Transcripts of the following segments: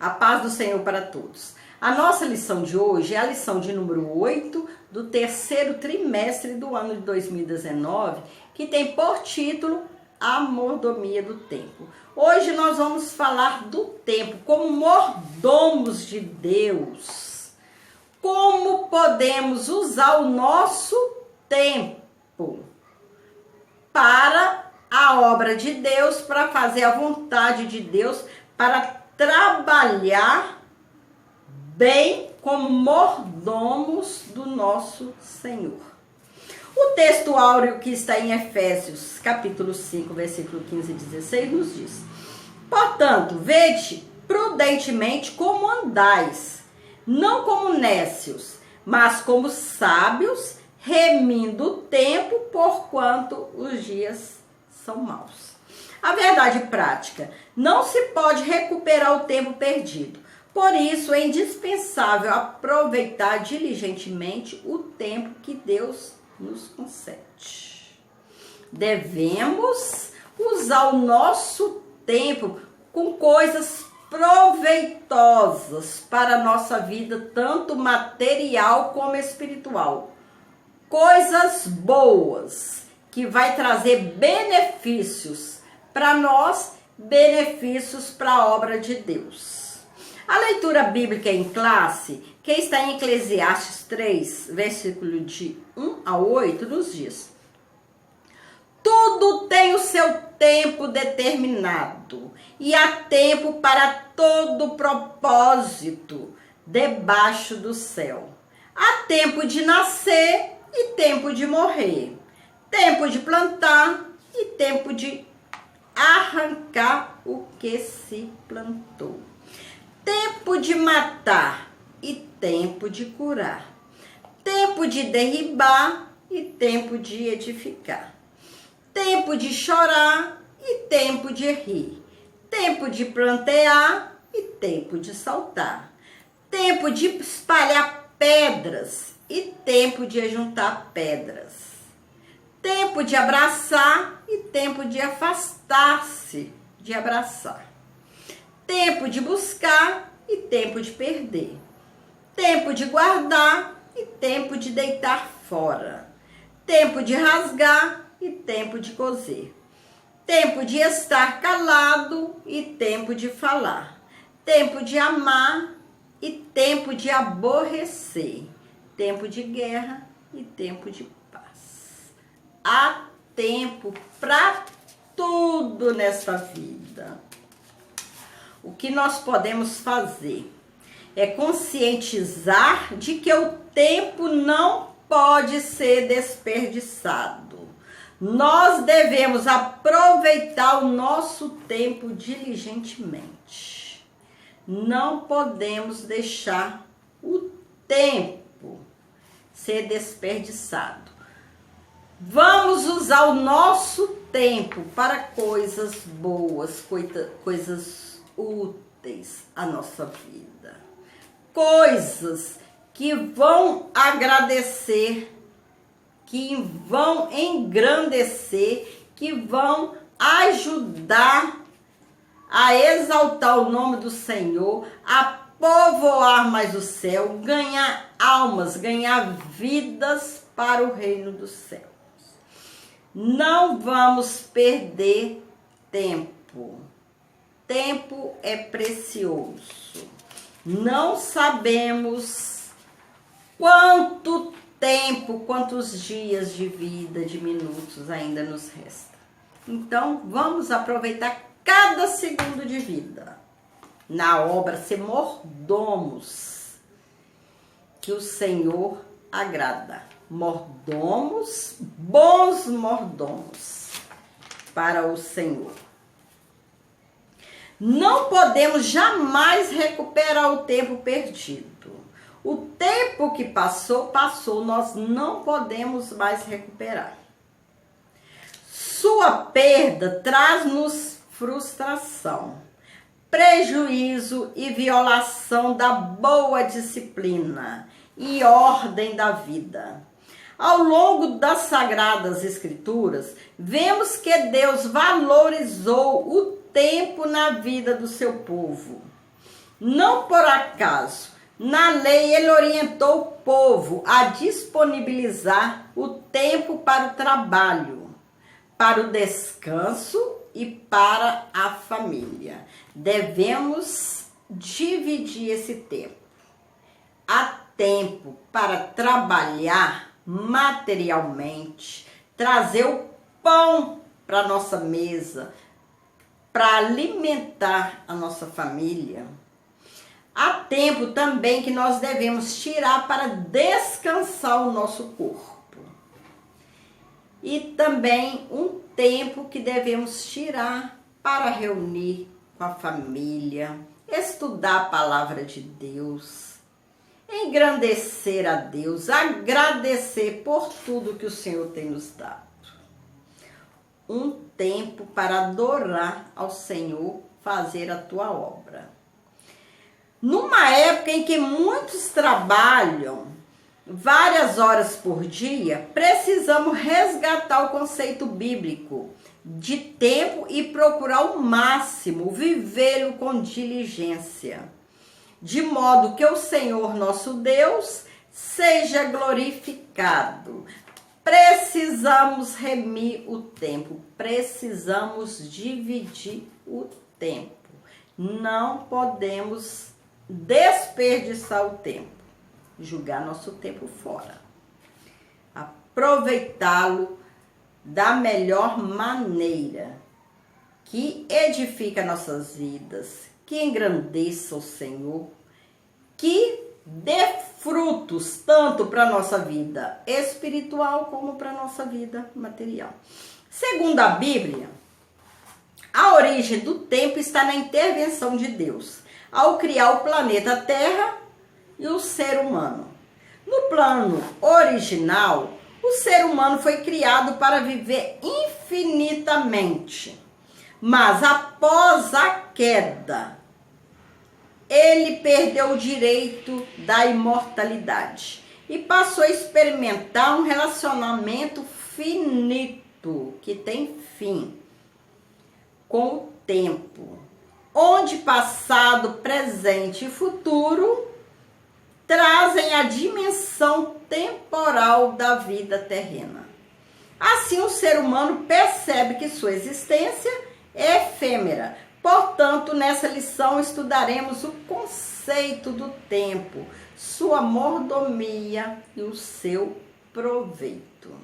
A paz do Senhor para todos. A nossa lição de hoje é a lição de número 8 do terceiro trimestre do ano de 2019, que tem por título A Mordomia do Tempo. Hoje nós vamos falar do tempo como mordomos de Deus. Como podemos usar o nosso tempo para a obra de Deus, para fazer a vontade de Deus, para trabalhar bem como mordomos do nosso Senhor. O texto áureo que está em Efésios, capítulo 5, versículo 15 e 16, nos diz: portanto, vede prudentemente como andais, não como nécios, mas como sábios, remindo o tempo, porquanto os dias são maus. A verdade prática: não se pode recuperar o tempo perdido. Por isso, é indispensável aproveitar diligentemente o tempo que Deus nos concede. Devemos usar o nosso tempo com coisas proveitosas para a nossa vida, tanto material como espiritual. Coisas boas, que vai trazer benefícios para nós, benefícios para a obra de Deus. A leitura bíblica em classe, que está em Eclesiastes 3, versículo de 1 a 8, nos diz: tudo tem o seu tempo determinado, e há tempo para todo propósito debaixo do céu. Há tempo de nascer e tempo de morrer, tempo de plantar e tempo de arrancar o que se plantou. Tempo de matar e tempo de curar. Tempo de derribar e tempo de edificar. Tempo de chorar e tempo de rir. Tempo de plantear e tempo de saltar. Tempo de espalhar pedras e tempo de ajuntar pedras. Tempo de abraçar e tempo de afastar-se de abraçar. Tempo de buscar e tempo de perder. Tempo de guardar e tempo de deitar fora. Tempo de rasgar e tempo de coser. Tempo de estar calado e tempo de falar. Tempo de amar e tempo de aborrecer. Tempo de guerra e tempo de paz. Há tempo para tudo nessa vida. O que nós podemos fazer é conscientizar de que o tempo não pode ser desperdiçado. Nós devemos aproveitar o nosso tempo diligentemente. Não podemos deixar o tempo ser desperdiçado. Vamos usar o nosso tempo para coisas boas, coisas úteis à nossa vida. Coisas que vão agradecer, que vão engrandecer, que vão ajudar a exaltar o nome do Senhor, a povoar mais o céu, ganhar almas, ganhar vidas para o reino dos céus. Não vamos perder tempo. Tempo é precioso. Não sabemos quanto tempo, quantos dias de vida, de minutos ainda nos resta. Então, vamos aproveitar cada segundo de vida na obra, ser mordomos que o Senhor agrada. Mordomos, bons mordomos para o Senhor. Não podemos jamais recuperar o tempo perdido. O tempo que passou, passou. Nós não podemos mais recuperar. Sua perda traz-nos frustração, prejuízo e violação da boa disciplina e ordem da vida. Ao longo das Sagradas Escrituras, vemos que Deus valorizou o tempo na vida do seu povo. Não por acaso, na lei ele orientou o povo a disponibilizar o tempo para o trabalho, para o descanso e para a família. Devemos dividir esse tempo. Há tempo para trabalhar materialmente, trazer o pão para a nossa mesa, para alimentar a nossa família. Há tempo também que nós devemos tirar para descansar o nosso corpo. E também um tempo que devemos tirar para reunir com a família, estudar a palavra de Deus, engrandecer a Deus, agradecer por tudo que o Senhor tem nos dado. Um tempo para adorar ao Senhor, fazer a tua obra. Numa época em que muitos trabalham várias horas por dia, precisamos resgatar o conceito bíblico de tempo e procurar ao máximo vivê-lo com diligência, de modo que o Senhor nosso Deus seja glorificado. Precisamos remir o tempo, precisamos dividir o tempo. Não podemos desperdiçar o tempo, jogar nosso tempo fora. Aproveitá-lo da melhor maneira, que edifica nossas vidas, que engrandeça o Senhor, que dê frutos tanto para a nossa vida espiritual como para a nossa vida material. Segundo a Bíblia, a origem do tempo está na intervenção de Deus ao criar o planeta Terra e o ser humano. No plano original, o ser humano foi criado para viver infinitamente, mas após a queda, ele perdeu o direito da imortalidade e passou a experimentar um relacionamento finito, que tem fim, com o tempo, onde passado, presente e futuro trazem a dimensão temporal da vida terrena. Assim, o ser humano percebe que sua existência é efêmera. Portanto, nessa lição estudaremos o conceito do tempo, sua mordomia e o seu proveito.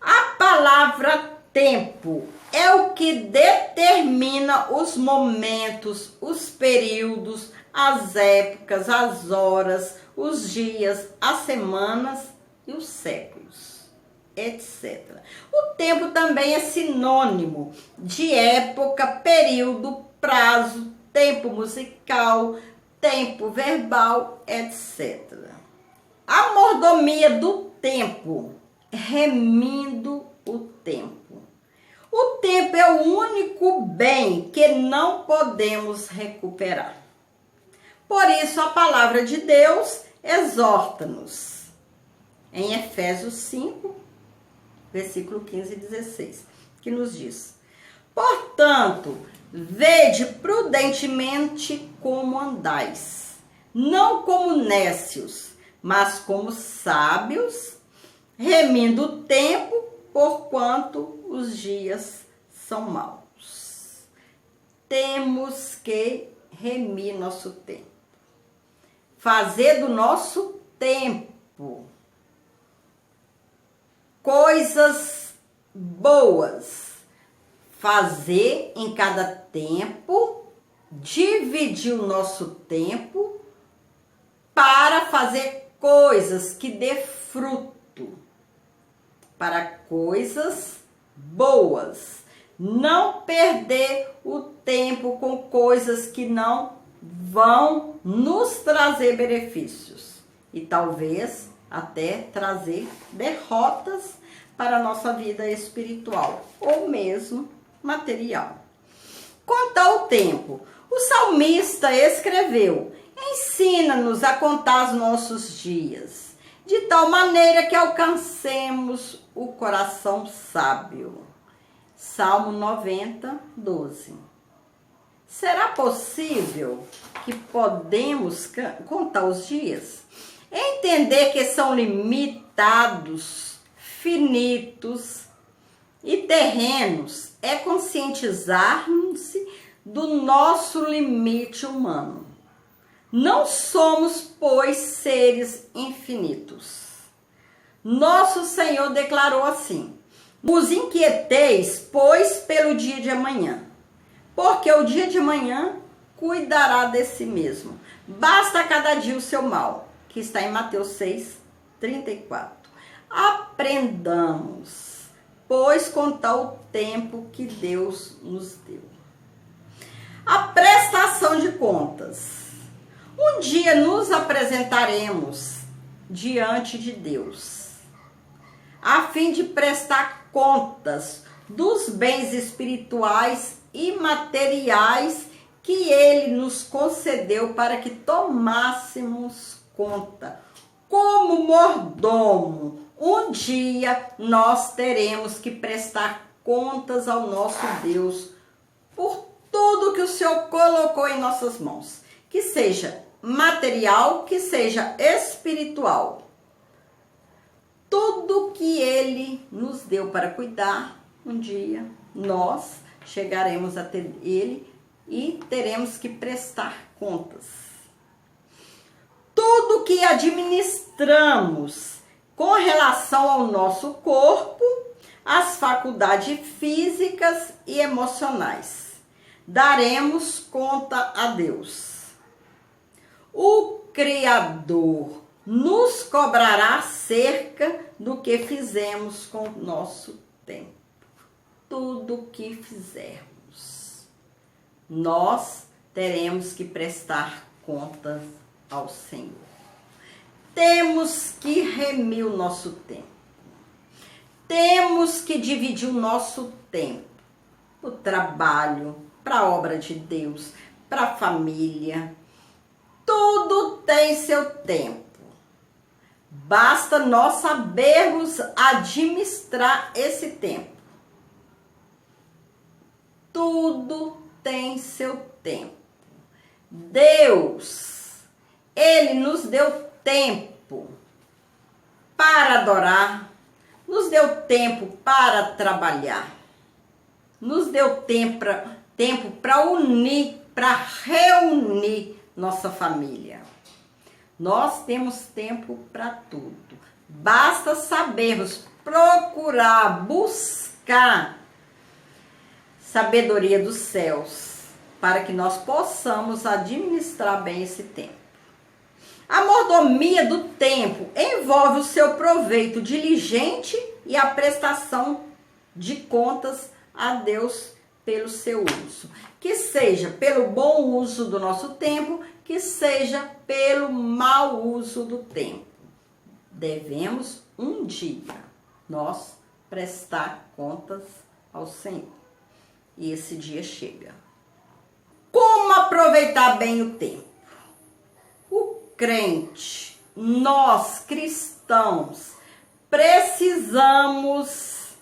A palavra tempo é o que determina os momentos, os períodos, as épocas, as horas, os dias, as semanas e os séculos, etc. O tempo também é sinônimo de época, período, prazo, tempo musical, tempo verbal, etc. A mordomia do tempo, remindo o tempo. O tempo é o único bem que não podemos recuperar. Por isso, a palavra de Deus exorta-nos em Efésios 5, versículo 15 e 16, que nos diz: portanto, vede prudentemente como andais, não como nécios, mas como sábios, remindo o tempo, porquanto os dias são maus. Temos que remir nosso tempo. Fazer do nosso tempo coisas boas. Fazer em cada tempo, dividir o nosso tempo para fazer coisas que dê fruto, para coisas boas. Não perder o tempo com coisas que não vão nos trazer benefícios e talvez até trazer derrotas para a nossa vida espiritual ou mesmo material. Quanto ao tempo, o salmista escreveu: ensina-nos a contar os nossos dias, de tal maneira que alcancemos o coração sábio. Salmo 90, 12. Será possível que podemos contar os dias? Entender que são limitados, finitos e terrenos é conscientizar-nos do nosso limite humano. Não somos, pois, seres infinitos. Nosso Senhor declarou assim: "Vos inquieteis, pois, pelo dia de amanhã, porque o dia de amanhã cuidará de si mesmo. Basta a cada dia o seu mal", que está em Mateus 6:34. Aprendamos, pois, contar o tempo que Deus nos deu. A prestação de contas. Um dia nos apresentaremos diante de Deus, a fim de prestar contas dos bens espirituais e materiais que Ele nos concedeu para que tomássemos conta. Como mordomo, um dia nós teremos que prestar contas ao nosso Deus por tudo que o Senhor colocou em nossas mãos, que seja material, que seja espiritual. Tudo que Ele nos deu para cuidar, um dia nós chegaremos a ter Ele e teremos que prestar contas. Tudo que administramos com relação ao nosso corpo, as faculdades físicas e emocionais, daremos conta a Deus. O Criador nos cobrará acerca do que fizemos com o nosso tempo. Tudo que fizermos, nós teremos que prestar contas ao Senhor. Temos que remir o nosso tempo. Temos que dividir o nosso tempo. O trabalho, para a obra de Deus, para a família. Tudo tem seu tempo. Basta nós sabermos administrar esse tempo. Tudo tem seu tempo. Deus, Ele nos deu tempo para adorar, nos deu tempo para trabalhar, nos deu tempo para unir, para reunir nossa família. Nós temos tempo para tudo. Basta sabermos procurar, buscar sabedoria dos céus para que nós possamos administrar bem esse tempo. A mordomia do tempo envolve o seu proveito diligente e a prestação de contas a Deus pelo seu uso. Que seja pelo bom uso do nosso tempo, que seja pelo mau uso do tempo. Devemos um dia nós prestar contas ao Senhor. E esse dia chega. Como aproveitar bem o tempo? O crente, nós cristãos, precisamos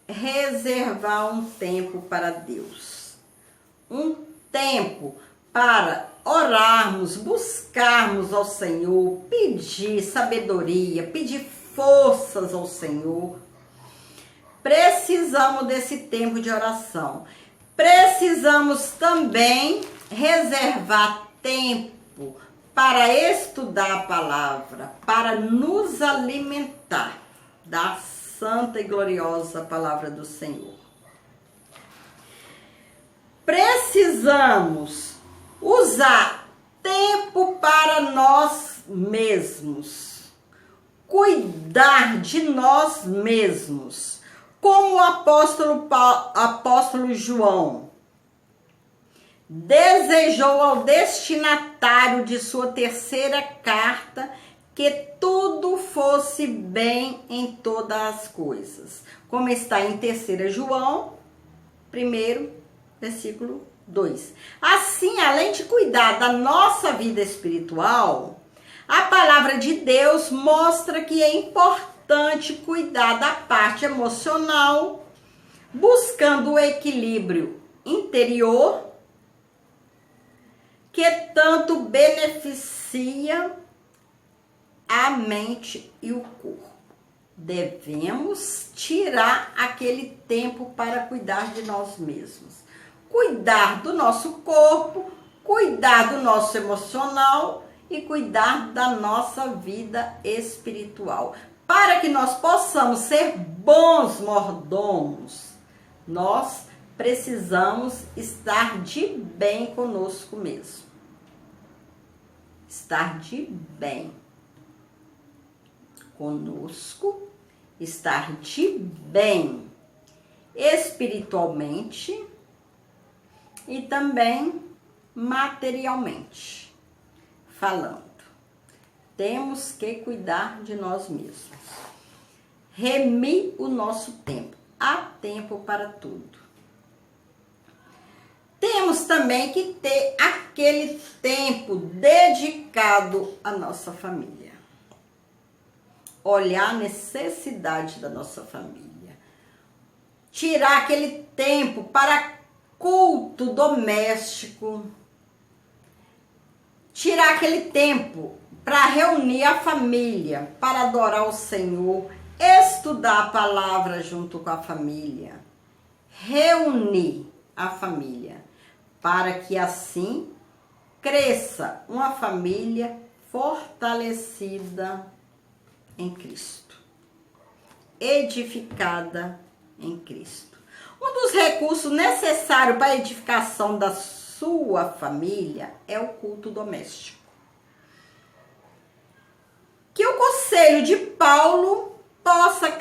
reservar um tempo para Deus. Um tempo para orarmos, buscarmos ao Senhor, pedir sabedoria, pedir forças ao Senhor. Precisamos desse tempo de oração. Precisamos também reservar tempo para estudar a palavra, para nos alimentar da santa e gloriosa palavra do Senhor. Precisamos usar tempo para nós mesmos, cuidar de nós mesmos, como o apóstolo João desejou ao destinatário de sua terceira carta que tudo fosse bem em todas as coisas, como está em 3 João, 1, versículo 2. Assim, além de cuidar da nossa vida espiritual, a palavra de Deus mostra que é importante cuidar da parte emocional, buscando o equilíbrio interior que tanto beneficia a mente e o corpo. Devemos tirar aquele tempo para cuidar de nós mesmos. Cuidar do nosso corpo, cuidar do nosso emocional e cuidar da nossa vida espiritual. Para que nós possamos ser bons mordomos, nós precisamos estar de bem conosco mesmo. Estar de bem conosco, estar de bem espiritualmente e também materialmente falando. Temos que cuidar de nós mesmos. Remir o nosso tempo. Há tempo para tudo. Temos também que ter aquele tempo dedicado à nossa família. Olhar a necessidade da nossa família. Tirar aquele tempo para culto doméstico. Tirar aquele tempo para reunir a família, para adorar o Senhor, estudar a palavra junto com a família. Reunir a família, para que assim cresça uma família fortalecida em Cristo, edificada em Cristo. Um dos recursos necessários para a edificação da sua família é o culto doméstico. Que o conselho de Paulo possa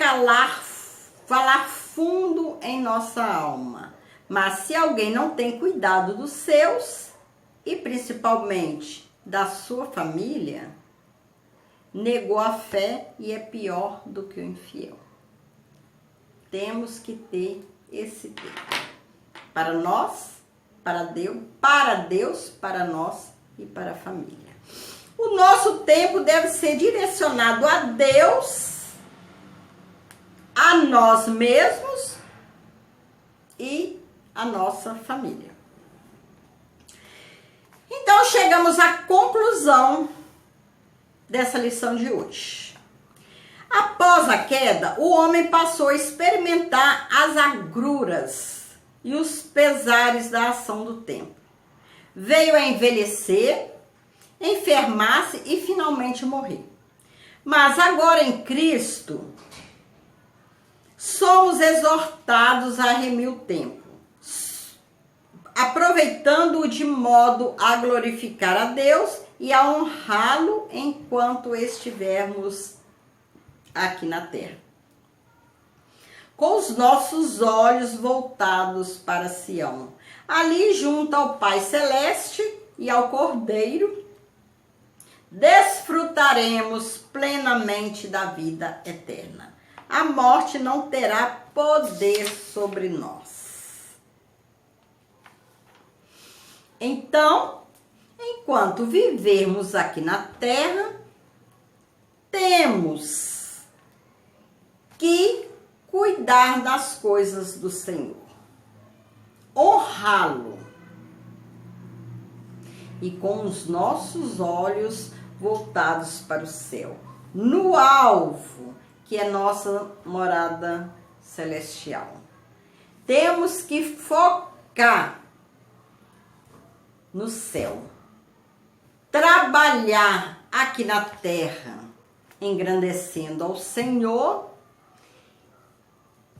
falar fundo em nossa alma. Mas se alguém não tem cuidado dos seus, e principalmente da sua família, negou a fé e é pior do que o infiel. Temos que ter esse tempo para nós, para Deus, para nós e para a família. O nosso tempo deve ser direcionado a Deus, a nós mesmos e a nossa família. Então chegamos à conclusão dessa lição de hoje. Após a queda, o homem passou a experimentar as agruras e os pesares da ação do tempo. Veio a envelhecer, enfermar-se e finalmente morrer. Mas agora em Cristo, somos exortados a remir o tempo, aproveitando-o de modo a glorificar a Deus e a honrá-lo enquanto estivermos aqui na terra. Com os nossos olhos voltados para Sião, ali junto ao Pai Celeste e ao Cordeiro, desfrutaremos plenamente da vida eterna. A morte não terá poder sobre nós. Então, enquanto vivermos aqui na terra, temos que cuidar das coisas do Senhor, honrá-lo e com os nossos olhos voltados para o céu, no alvo, que é nossa morada celestial. Temos que focar no céu, trabalhar aqui na terra, engrandecendo ao Senhor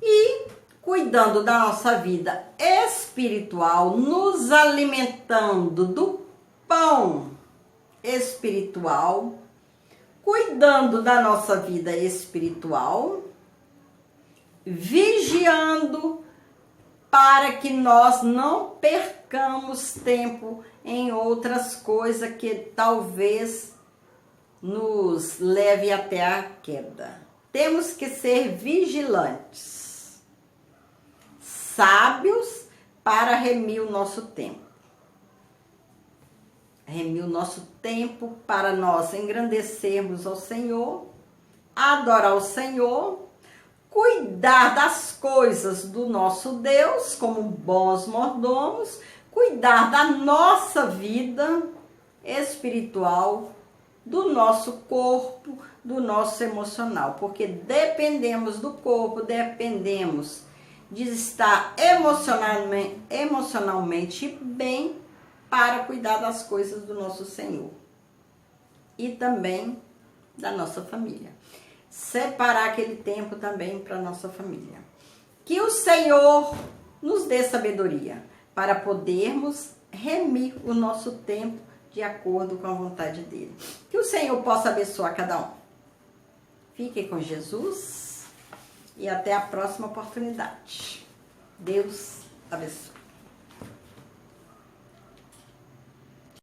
e cuidando da nossa vida espiritual, nos alimentando do pão espiritual, cuidando da nossa vida espiritual, vigiando para que nós não percamos tempo em outras coisas que talvez nos leve até a queda. Temos que ser vigilantes, sábios para remir o nosso tempo. Remir o nosso tempo para nós engrandecermos ao Senhor, adorar o Senhor, cuidar das coisas do nosso Deus como bons mordomos, cuidar da nossa vida espiritual, do nosso corpo, do nosso emocional, porque dependemos do corpo, dependemos de estar emocionalmente bem para cuidar das coisas do nosso Senhor e também da nossa família. Separar aquele tempo também para nossa família. Que o Senhor nos dê sabedoria para podermos remir o nosso tempo de acordo com a vontade dele. Que o Senhor possa abençoar cada um. Fique com Jesus e até a próxima oportunidade. Deus abençoe.